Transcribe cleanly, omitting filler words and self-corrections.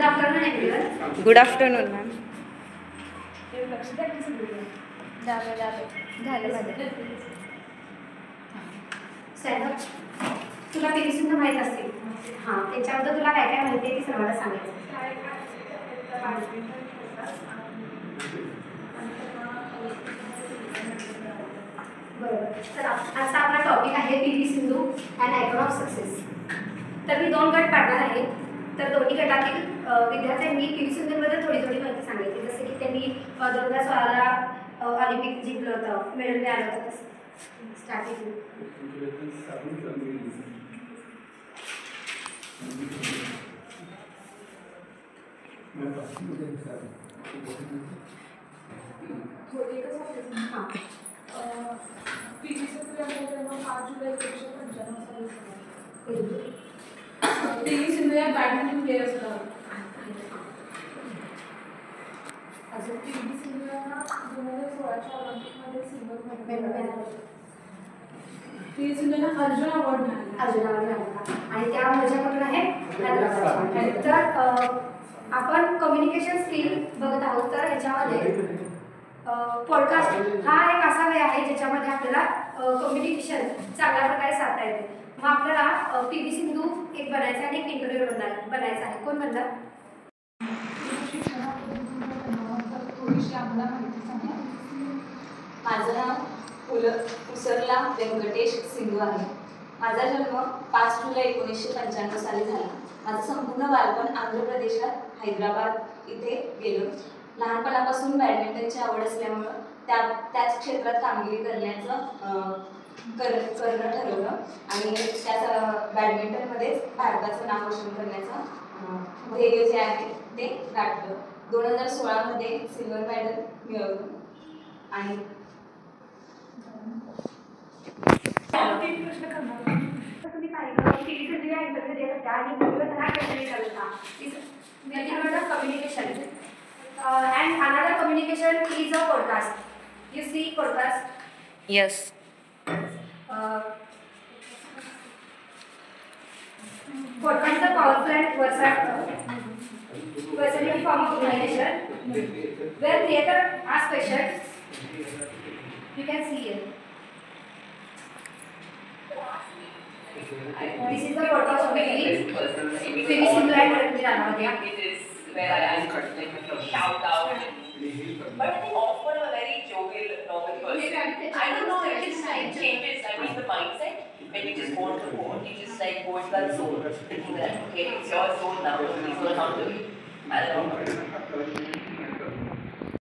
Afternoon everyone. Good afternoon ma'am. तुला P V Sindhu माहीत असतील. हां, त्याच्याबद्दल तुला काय काय माहिती आहे ती सर्वांना सांगायचं. बरोबर. तर आजचा आपला टॉपिक आहे P V Sindhu and icon of success. तर मी 2 गट पाडणार आहे. तर दोन्ही गटातील विद्यार्थ्यांनी पी व्ही सिंधूबद्दल थोडी थोडी माहिती सांगितली. जसे की त्यांनी 2016ला ऑलिम्पिक जिंकलं होतं, मेडल मिळालं होतं. Starting P V. सिंधू या बॅडमिंटन प्लेयर असतात. अजून पी.व्ही. सिंधू यांना 2016च्या ऑलिम्पिकमध्ये सिल्वर मेडल मिळालं. पी.व्ही. सिंधू यांना अर्जुन अवॉर्ड मिळाला. आणि त्या माझ्याकडून आहे. तर आपण कम्युनिकेशन स्किल बघत आहोत. तर ह्याच्यामध्ये पॉडकास्ट हा एक असा वे आहे ज्याच्यामध्ये आपल्याला कम्युनिकेशन चांगल्या प्रकारे साधता येते. मग आपल्याला पी व्ही सिंधू एक बनायचं आणि एक इंटरव्ह्यू बनायचं आहे. कोण बनणार? माझं नाव उसरला व्यंकटेश सिंधू आहे. माझा जन्म 5 जुलै 1995 साली झाला. माझं संपूर्ण बालपण आंध्र प्रदेशात हैदराबाद इथे गेलं. लहानपणापासून बॅडमिंटनची आवड असल्यामुळं त्याच क्षेत्रात कामगिरी करणं ठरवलं आणि त्या बॅडमिंटनमध्येच भारताचं नाव रोशन करण्याचं ध्येय जे आहे ते गाठलं. 2016मध्ये सिल्वर मेडल मिळवलं. आणि तुम्ही पाहिलं पी व्ही सिंधू या इंटरव्ह्यू देत होत्या आणि मूलतः हा क्वेश्चन विचारत होता communication and another communication is a podcast. You see podcast? Yes. Podcast is a powerful and versatile form of communication where creator asks questions. You can see here. This is the podcast of PV Sindhu and Rajni Ranawadia. Where I shout out, but I think often a very jovial, normal person. I don't know, it just changes. I mean, the mindset when you just go on the board, you just like go into that zone, thinking that okay, it's your zone now. Please don't come to me. I don't know.